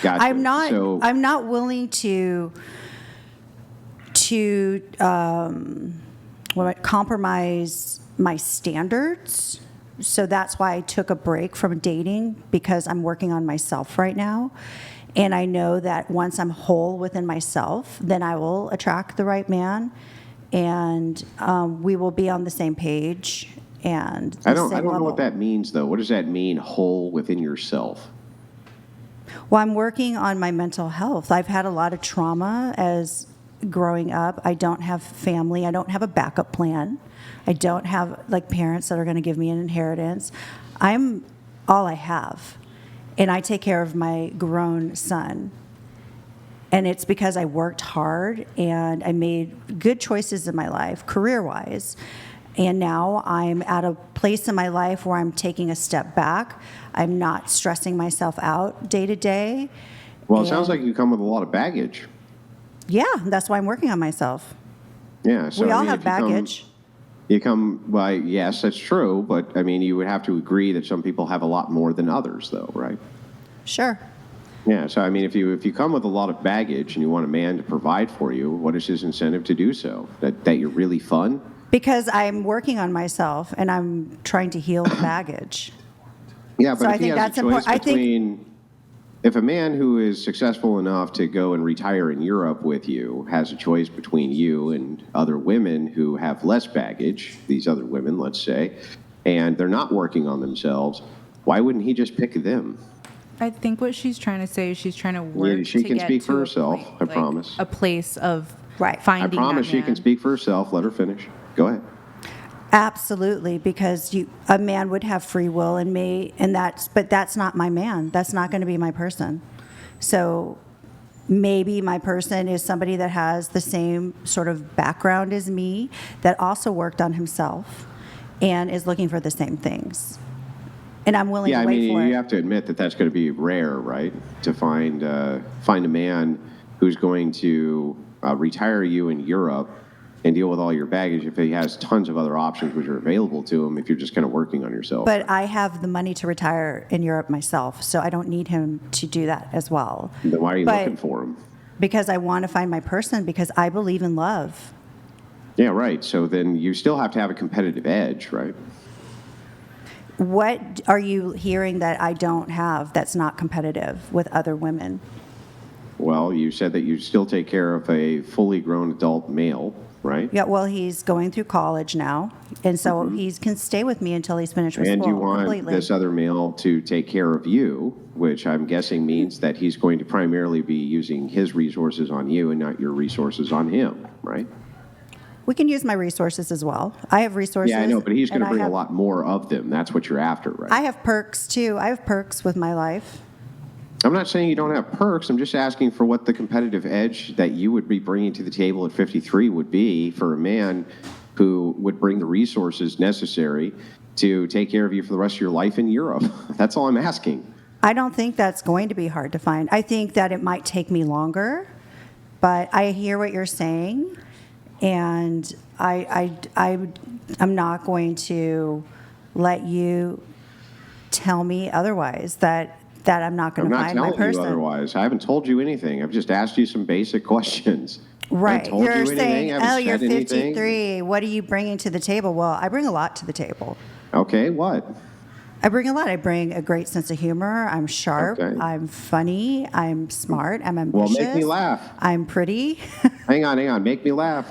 Gotcha. I'm not. So, I'm not willing to compromise my standards. So that's why I took a break from dating, because I'm working on myself right now. And I know that once I'm whole within myself, then I will attract the right man, and we will be on the same page and the I don't same know level. what that means, though. What does that mean, whole within yourself? Well, I'm working on my mental health. I've had a lot of trauma as growing up. I don't have family. I don't have a backup plan. I don't have like parents that are going to give me an inheritance. I'm all I have. And I take care of my grown son. And it's because I worked hard and I made good choices in my life, career-wise. And now I'm at a place in my life where I'm taking a step back. I'm not stressing myself out day to day. Well, it sounds And- like you come with a lot of baggage. Yeah, that's why I'm working on myself. Yeah. So We I all mean, have if you come- baggage. Well, yes, that's true. But I mean, you would have to agree that some people have a lot more than others, though, right? Sure. Yeah. So I mean, if you come with a lot of baggage and you want a man to provide for you, what is his incentive to do so? That you're really fun? Because I'm working on myself and I'm trying to heal the baggage. Yeah, but So I if he think has that's a choice important. I think- between, if a man who is successful enough to go and retire in Europe with you has a choice between you and other women who have less baggage, these other women, let's say, and they're not working on themselves, why wouldn't he just pick them? I think what she's trying to say is she's trying to work she to can get speak to for a herself, point, I like, promise. a place of Right. finding I promise that she man. can speak for herself. Let her finish. Go ahead. Absolutely, because a man would have free will and but that's not my man. That's not going to be my person. So maybe my person is somebody that has the same sort of background as me, that also worked on himself and is looking for the same things. And I'm willing Yeah, to I wait mean, for you it. have to admit that that's going to be rare, right? To find a man who's going to retire you in Europe and deal with all your baggage if he has tons of other options which are available to him if you're just kind of working on yourself. But I have the money to retire in Europe myself, so I don't need him to do that as well. Then why are you But- looking for him? Because I want to find my person, because I believe in love. Yeah, right. So then you still have to have a competitive edge, right? What are you hearing that I don't have that's not competitive with other women? Well, you said that you still take care of a fully grown adult male, right? Yeah, well, he's going through college now, and so he can stay with me until he's finished with And school you want completely. this other male to take care of you, which I'm guessing means that he's going to primarily be using his resources on you and not your resources on him, right? We can use my resources as well. I have resources. Yeah, I know, but he's going and to I bring a have- lot more of them. That's what you're after, right? I have perks too. I have perks with my life. I'm not saying you don't have perks. I'm just asking for what the competitive edge that you would be bringing to the table at 53 would be for a man who would bring the resources necessary to take care of you for the rest of your life in Europe. That's all I'm asking. I don't think that's going to be hard to find. I think that it might take me longer, but I hear what you're saying, and I'm not going to let you tell me otherwise, that I'm not going I'm to not find my telling you person. otherwise. I haven't told you anything. I've just asked you some basic questions. I Right. haven't told You're you anything. saying, I haven't oh, you're said anything. 53. What are you bringing to the table? Well, I bring a lot to the table. Okay, what? I bring a lot. I bring a great sense of humor. I'm sharp. Okay. I'm funny. I'm smart. I'm Well, ambitious. make me laugh. I'm pretty. Hang on. Make me laugh.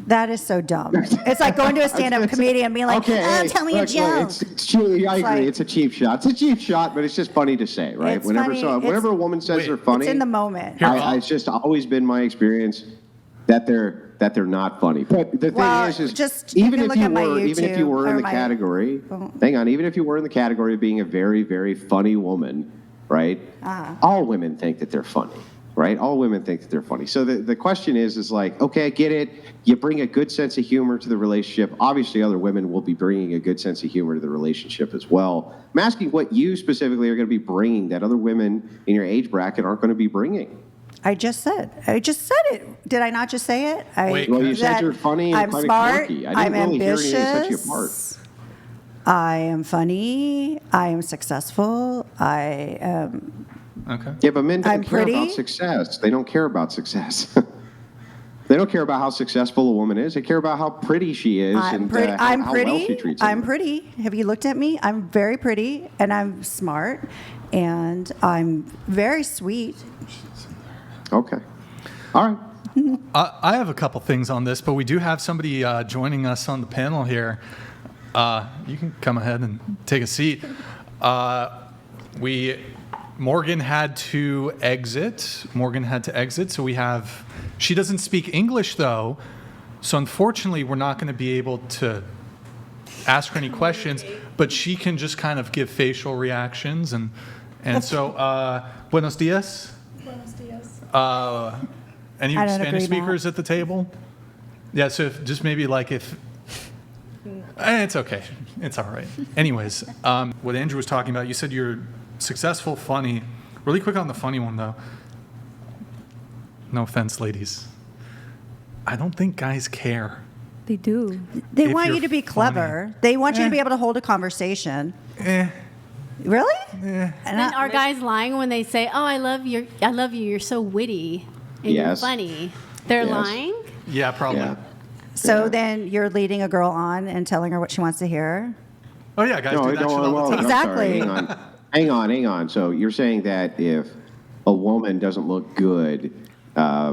That is so dumb. It's like going to a stand-up comedian and being like, Okay, oh, hey, tell me a look, joke. It's cheap. I agree. like- It's a cheap shot. It's a cheap shot, but it's just funny to say, right? It's funny. Whenever a woman says Wait. they're funny, It's in the moment. it's just always been my experience that they're not funny. But the thing Well, is just you even can if look you at my were even if YouTube you were in or the my- category, Oh. hang on, even if you were in the category of being a very very funny woman, right? All women think that they're funny. Right? All women think that they're funny. So the question is like, okay, I get it. You bring a good sense of humor to the relationship. Obviously, other women will be bringing a good sense of humor to the relationship as well. I'm asking what you specifically are going to be bringing that other women in your age bracket aren't going to be bringing. I just said it. Did I not just say it? Wait, Well, you said that you're funny and I'm kind smart. of quirky. I I'm didn't really ambitious. hear anything set you apart. I am funny. I am successful. I am Okay. Yeah, but men I'm don't care about pretty? success. They don't care about success. They don't care about how successful a woman is. They care about how pretty she is and how well she treats them. I'm pretty. Have you looked at me? I'm very pretty, and I'm smart, and I'm very sweet. Okay. All right. I have a couple things on this, but we do have somebody joining us on the panel here. You can come ahead and take a seat. Morgan had to exit. So we have. She doesn't speak English though, so unfortunately we're not going to be able to ask her any questions. But she can just kind of give facial reactions and so. Buenos dias. Buenos dias. Any I don't Spanish agree, Matt. speakers at the table? Yeah. So just maybe like if. It's okay. It's all right. Anyways, what Andrew was talking about, you said you're successful, funny. Really quick on the funny one, though. No offense, ladies. I don't think guys care. They do. They If want you're you to be funny. clever. They want you to be able to hold a conversation. Really? And are guys lying when they say, "Oh, I love you, you're so witty and you're Yes. funny"? They're Yes. lying. Yeah, probably. Yeah. So Yeah. then you're leading a girl on and telling her what she wants to hear? Oh, yeah, guys No, do that shit all well, the time. I'm sorry. Exactly. Hang on. So you're saying that if a woman doesn't look good,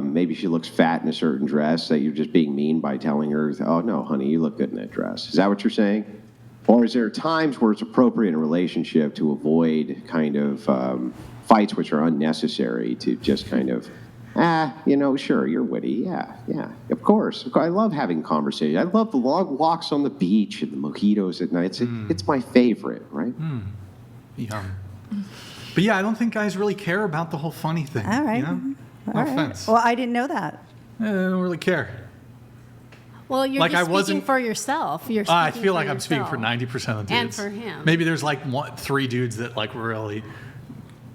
maybe she looks fat in a certain dress, that you're just being mean by telling her, "Oh no, honey, you look good in that dress." Is that what you're saying? Or is there times where it's appropriate in a relationship to avoid kind of fights which are unnecessary to just kind of, sure, you're witty. Yeah, of course. I love having conversations. I love the long walks on the beach and the mojitos at night. It's my favorite, right? Yum. But yeah, I don't think guys really care about the whole funny thing. All right. You know? No All right. offense. Well, I didn't know that. They don't really care. Well, you're Like, just I speaking wasn't- for yourself. You're I speaking feel for like I'm speaking for yourself. 90% of dudes. And for him. Maybe there's like three dudes that like really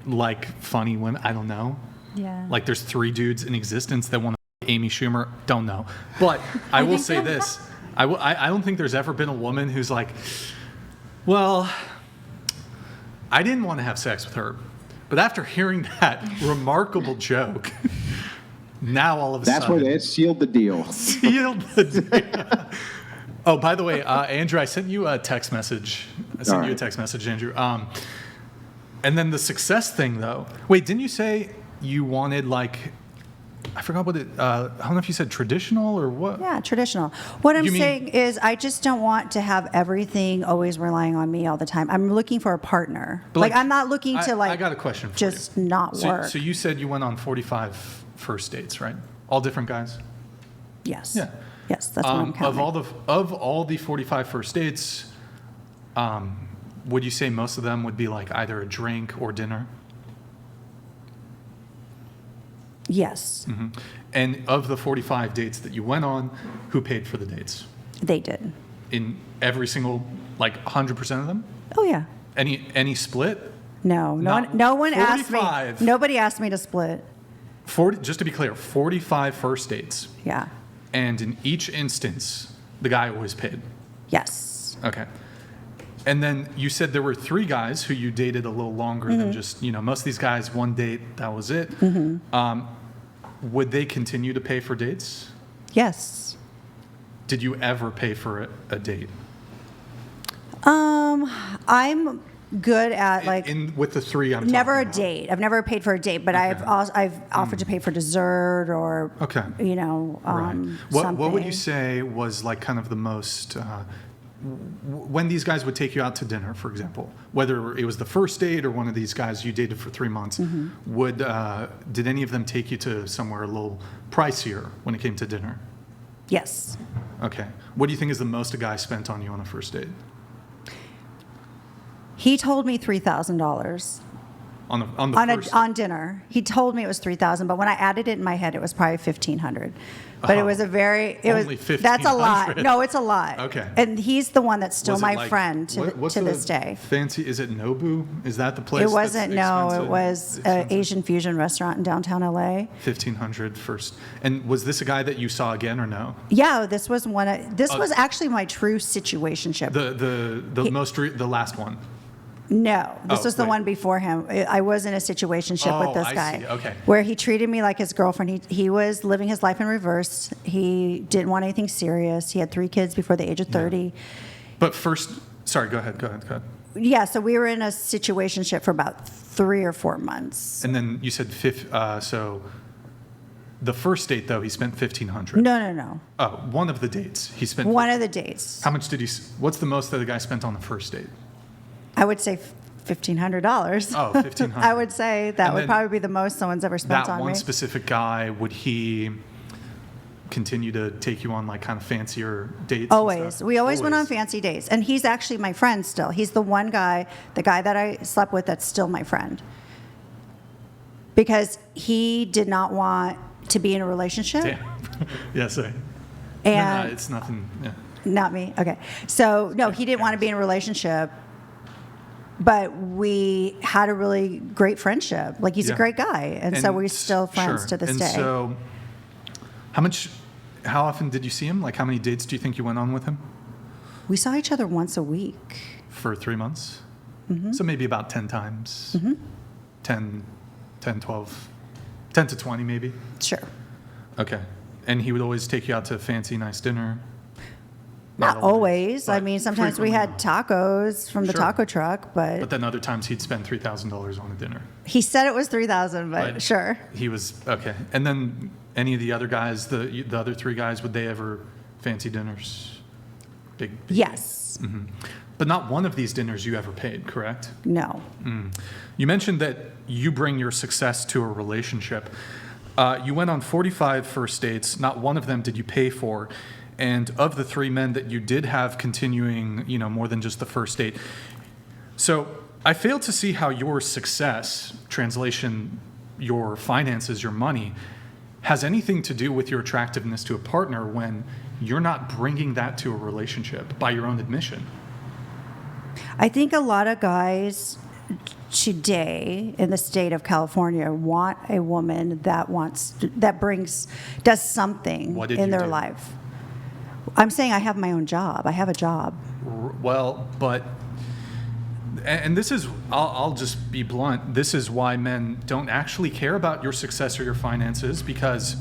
like funny women. I don't know. Yeah. Like there's three dudes in existence that want to Amy Schumer. Don't know. But I will say this. I don't think there's ever been a woman who's like, well, I didn't want to have sex with her. But after hearing that remarkable joke, now all of a That's sudden. where it sealed the deal. Sealed the deal. Oh, by the way, Andrew, I sent you a text message. All right. Andrew. And then the success thing, though. Wait, didn't you say you wanted like? I forgot what it. I don't know if you said traditional or what. Yeah, traditional. What I'm You mean- saying is, I just don't want to have everything always relying on me all the time. I'm looking for a partner. But, Like, I'm not looking to I got a question for just you. not work. So you said you went on 45 first dates, right? All different guys. Yes. Yeah. Yes, that's what I'm counting. Of all the 45 first dates, would you say most of them would be like either a drink or dinner? Yes, And of the 45 dates that you went on, who paid for the dates? they did. In every single, like 100% of them? Oh yeah. Any split? No, Not no one asked 45. me. Nobody asked me to split. 40, just to be clear, 45 first dates. Yeah. And in each instance, the guy always paid. Yes. Okay. And then you said there were three guys who you dated a little longer than just, most of these guys, one date, that was it. Would they continue to pay for dates? Yes. Did you ever pay for a date? I'm good at like With the three I'm never a talking about. date. I've never paid for a date, but I've offered to pay for dessert or Okay. Right. What would you something. say was like kind of the most when these guys would take you out to dinner, for example, whether it was the first date or one of these guys you dated for 3 months, did any of them take you to somewhere a little pricier when it came to dinner? Yes. Okay. What do you think is the most a guy spent on you on a first date? He told me $3,000 On dinner. He told me it was $3,000, but when I added it in my head, it was probably $1,500. But it was Only that's a lot. $1,500. No, it's a lot. Okay. And he's the one that's still Was it my like- friend to what's this the day. Fancy? Is it Nobu? Is that the place? It that's wasn't. No, it expensive? was an Expensive? Asian fusion restaurant in downtown LA. 1,500 first. And was this a guy that you saw again or no? Yeah, this was one. This was actually my true situationship. The last one. No, this Oh, was the wait. one before him. I was in a situationship Oh, with this I guy. see. Okay. Where he treated me like his girlfriend. He was living his life in reverse. He didn't want anything serious. He had 3 kids before the age of 30. But first, sorry, go ahead. Yeah, so we were in a situationship for about 3 or 4 months. And then you said so the first date though he spent $1,500. No. Oh, one of the dates he spent. One of the dates. How much did he? What's the most that the guy spent on the first date? I would say $1,500. Oh, $1,500. I would say that And would then probably be the most someone's ever spent That on one me. specific guy, would he continue to take you on like kind of fancier dates? and Always. stuff? We always went on fancy dates. And he's actually my friend still. He's the one guy, the guy that I slept with that's still my friend. Because he did not want to be in a relationship. Damn. Yeah, sorry. And No, it's nothing. Yeah. not me. Okay. So, no, he didn't want to be in a relationship. But we had a really great friendship. Like, he's a Yeah. great guy. And so we're still friends sure. to this and day. So, how often did you see him? Like, how many dates do you think you went on with him? We saw each other once a week. For 3 months? Mm-hmm. So maybe about 10 times. 10, 12, 10 to 20 maybe? Sure. Okay. And he would always take you out to a fancy, nice dinner? Not always. I but mean, sometimes we had frequently. tacos from the Sure. taco truck, But then other times he'd spend $3,000 on a dinner. he said it was 3,000, but But sure. He was, okay. And then any of the other guys, the other 3 guys, would they ever fancy dinners? Big. Yes. But not one of these dinners you ever paid, correct? No. You mentioned that you bring your success to a relationship. You went on 45 first dates. Not one of them did you pay for. And of the 3 men that you did have continuing, more than just the first date. So I fail to see how your success, translation, your finances, your money, has anything to do with your attractiveness to a partner when you're not bringing that to a relationship by your own admission. I think a lot of guys today in the state of California want a woman that does something What did in you their do? life. I'm saying I have my own job. I have a job. Well, but, and this is, I'll just be blunt, this is why men don't actually care about your success or your finances, because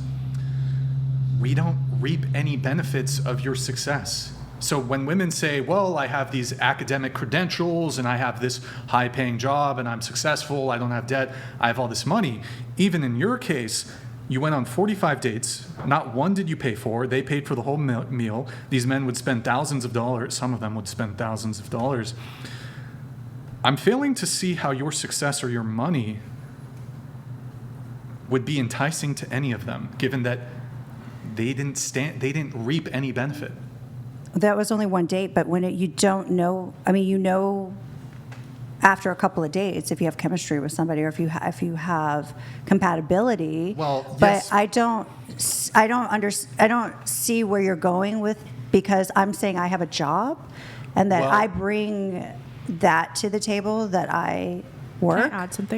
we don't reap any benefits of your success. So when women say, well, I have these academic credentials and I have this high paying job and I'm successful, I don't have debt, I have all this money, even in your case, you went on 45 dates, not one did you pay for, they paid for the whole meal. These men would spend thousands of dollars, some of them would spend thousands of dollars. I'm failing to see how your success or your money would be enticing to any of them, given that they didn't reap any benefit. That was only one date, but when you don't know, I mean, after a couple of dates if you have chemistry with somebody or if you have compatibility. Well, but yes. I don't see where you're going with, because I'm saying I have a job and that Well- I bring that to the table, that I Can work. I add something?